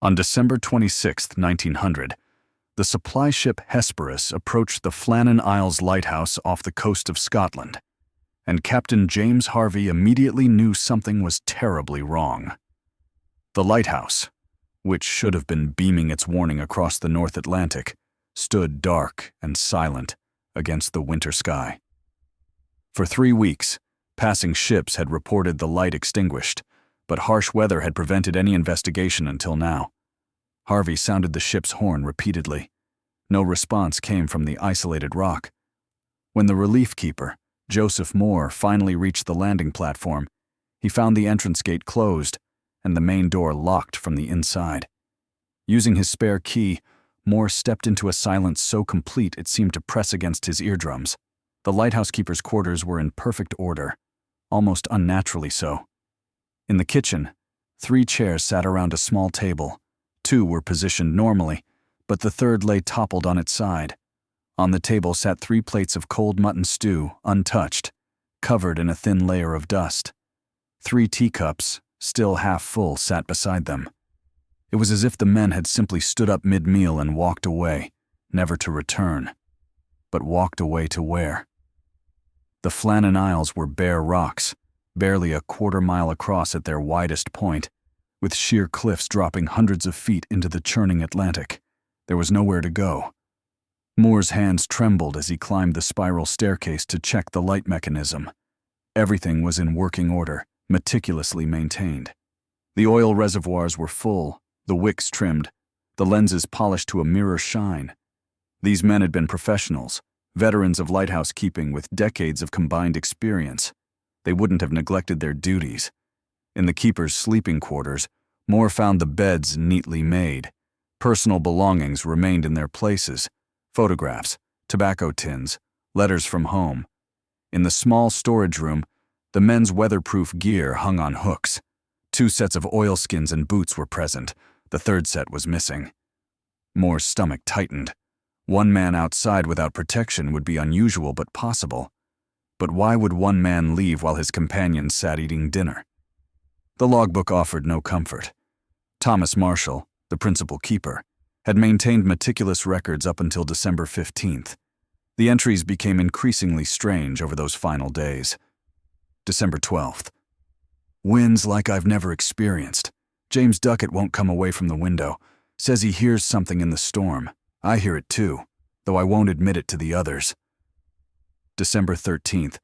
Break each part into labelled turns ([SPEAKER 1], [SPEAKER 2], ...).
[SPEAKER 1] On December 26, 1900, the supply ship Hesperus approached the Flannan Isles Lighthouse off the coast of Scotland, and Captain James Harvey immediately knew something was terribly wrong. The lighthouse, which should have been beaming its warning across the North Atlantic, stood dark and silent against the winter sky. For 3 weeks, passing ships had reported the light extinguished, but harsh weather had prevented any investigation until now. Harvey sounded the ship's horn repeatedly. No response came from the isolated rock. When the relief keeper, Joseph Moore, finally reached the landing platform, he found the entrance gate closed and the main door locked from the inside. Using his spare key, Moore stepped into a silence so complete it seemed to press against his eardrums. The lighthouse keeper's quarters were in perfect order, almost unnaturally so. In the kitchen, 3 chairs sat around a small table. 2 were positioned normally, but the third lay toppled on its side. On the table sat 3 plates of cold mutton stew, untouched, covered in a thin layer of dust. 3 teacups, still half full, sat beside them. It was as if the men had simply stood up mid-meal and walked away, never to return. But walked away to where? The Flannan Isles were bare rocks, barely a quarter-mile across at their widest point, with sheer cliffs dropping hundreds of feet into the churning Atlantic. There was nowhere to go. Moore's hands trembled as he climbed the spiral staircase to check the light mechanism. Everything was in working order, meticulously maintained. The oil reservoirs were full, the wicks trimmed, the lenses polished to a mirror shine. These men had been professionals, veterans of lighthouse keeping with decades of combined experience. They wouldn't have neglected their duties. In the keeper's sleeping quarters, Moore found the beds neatly made. Personal belongings remained in their places: photographs, tobacco tins, letters from home. In the small storage room, the men's weatherproof gear hung on hooks. 2 sets of oilskins and boots were present. The third set was missing. Moore's stomach tightened. 1 man outside without protection would be unusual but possible. But why would 1 man leave while his companions sat eating dinner? The logbook offered no comfort. Thomas Marshall, the principal keeper, had maintained meticulous records up until December 15th. The entries became increasingly strange over those final days. December 12th. Winds like I've never experienced. James Duckett won't come away from the window. Says he hears something in the storm. I hear it too, though I won't admit it to the others. December 13th.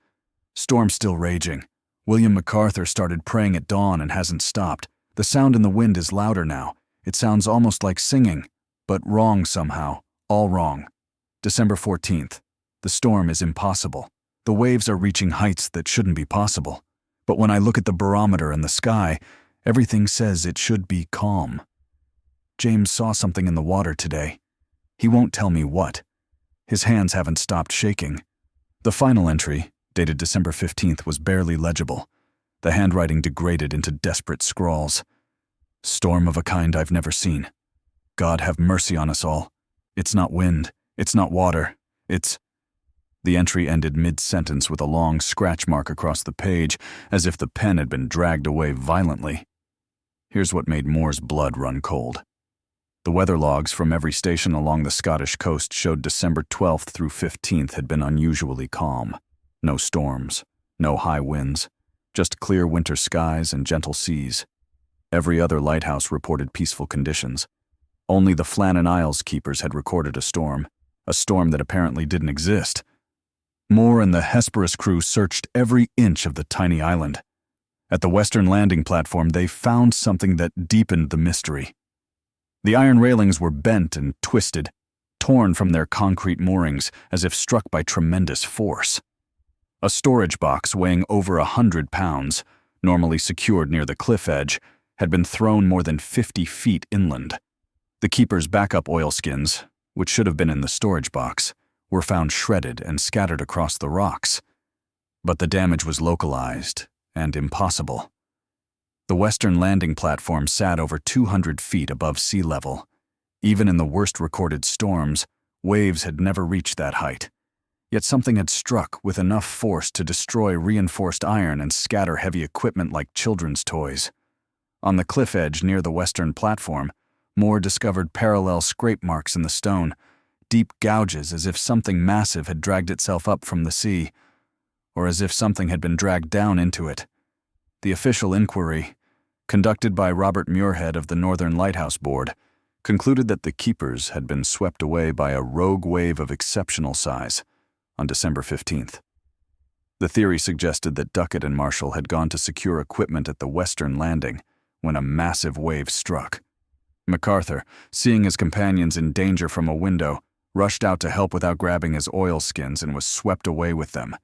[SPEAKER 1] Storm still raging. William MacArthur started praying at dawn and hasn't stopped. The sound in the wind is louder now. It sounds almost like singing, but wrong somehow, all wrong. December 14th. The storm is impossible. The waves are reaching heights that shouldn't be possible. But when I look at the barometer and the sky, everything says it should be calm. James saw something in the water today. He won't tell me what. His hands haven't stopped shaking. The final entry, dated December 15th, was barely legible. The handwriting degraded into desperate scrawls. Storm of a kind I've never seen. God have mercy on us all. It's not wind. It's not water. It's... The entry ended mid-sentence with a long scratch mark across the page, as if the pen had been dragged away violently. Here's what made Moore's blood run cold. The weather logs from every station along the Scottish coast showed December 12th through 15th had been unusually calm. No storms, no high winds, just clear winter skies and gentle seas. Every other lighthouse reported peaceful conditions. Only the Flannan Isles keepers had recorded a storm that apparently didn't exist. Moore and the Hesperus crew searched every inch of the tiny island. At the western landing platform, they found something that deepened the mystery. The iron railings were bent and twisted, torn from their concrete moorings as if struck by tremendous force. A storage box weighing over 100 pounds, normally secured near the cliff edge, had been thrown more than 50 feet inland. The keeper's backup oilskins, which should have been in the storage box, were found shredded and scattered across the rocks. But the damage was localized and impossible. The western landing platform sat over 200 feet above sea level. Even in the worst recorded storms, waves had never reached that height. Yet something had struck with enough force to destroy reinforced iron and scatter heavy equipment like children's toys. On the cliff edge near the western platform, More discovered parallel scrape marks in the stone, deep gouges as if something massive had dragged itself up from the sea, or as if something had been dragged down into it. The official inquiry, conducted by Robert Muirhead of the Northern Lighthouse Board, concluded that the keepers had been swept away by a rogue wave of exceptional size on December 15th. The theory suggested that Duckett and Marshall had gone to secure equipment at the western landing when a massive wave struck. MacArthur, seeing his companions in danger from a window, rushed out to help without grabbing his oilskins and was swept away with them.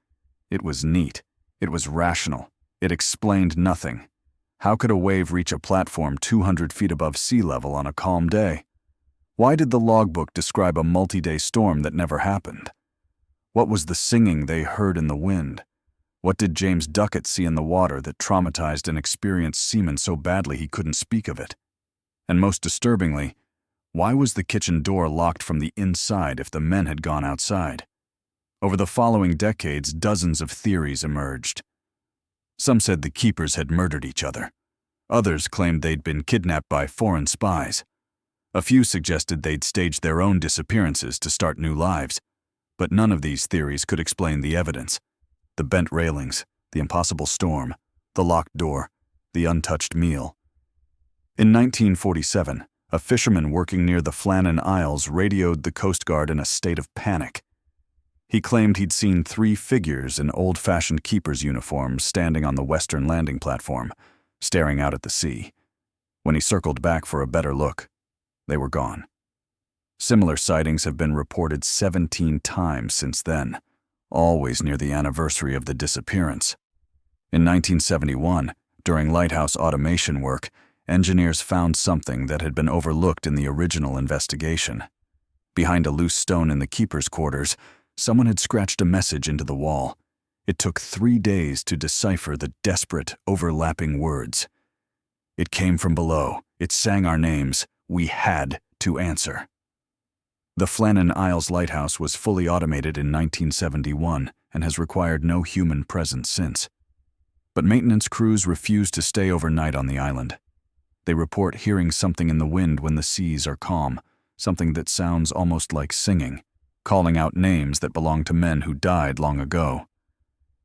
[SPEAKER 1] It was neat. It was rational. It explained nothing. How could a wave reach a platform 200 feet above sea level on a calm day? Why did the logbook describe a multi-day storm that never happened? What was the singing they heard in the wind? What did James Duckett see in the water that traumatized an experienced seaman so badly he couldn't speak of it? And most disturbingly, why was the kitchen door locked from the inside if the men had gone outside? Over the following decades, dozens of theories emerged. Some said the keepers had murdered each other. Others claimed they'd been kidnapped by foreign spies. A few suggested they'd staged their own disappearances to start new lives. But none of these theories could explain the evidence. The bent railings, the impossible storm, the locked door, the untouched meal. In 1947, a fisherman working near the Flannan Isles radioed the Coast Guard in a state of panic. He claimed he'd seen 3 figures in old-fashioned keeper's uniforms standing on the western landing platform, staring out at the sea. When he circled back for a better look, they were gone. Similar sightings have been reported 17 times since then, always near the anniversary of the disappearance. In 1971, during lighthouse automation work, engineers found something that had been overlooked in the original investigation. Behind a loose stone in the keeper's quarters, someone had scratched a message into the wall. It took 3 days to decipher the desperate, overlapping words. It came from below. It sang our names. We had to answer. The Flannan Isles Lighthouse was fully automated in 1971 and has required no human presence since. But maintenance crews refuse to stay overnight on the island. They report hearing something in the wind when the seas are calm, something that sounds almost like singing, calling out names that belong to men who died long ago.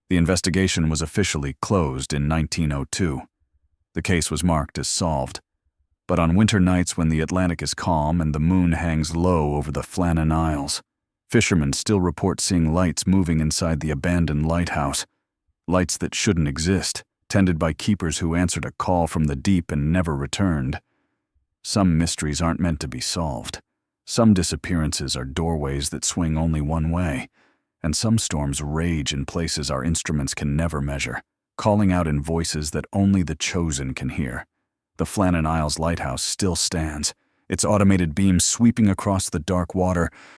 [SPEAKER 1] The investigation was officially closed in 1902. The case was marked as solved. But on winter nights when the Atlantic is calm and the moon hangs low over the Flannan Isles, fishermen still report seeing lights moving inside the abandoned lighthouse. Lights that shouldn't exist, tended by keepers who answered a call from the deep and never returned. Some mysteries aren't meant to be solved. Some disappearances are doorways that swing only one way, and some storms rage in places our instruments can never measure, calling out in voices that only the chosen can hear. The Flannan Isles Lighthouse still stands, its automated beams sweeping across the dark water,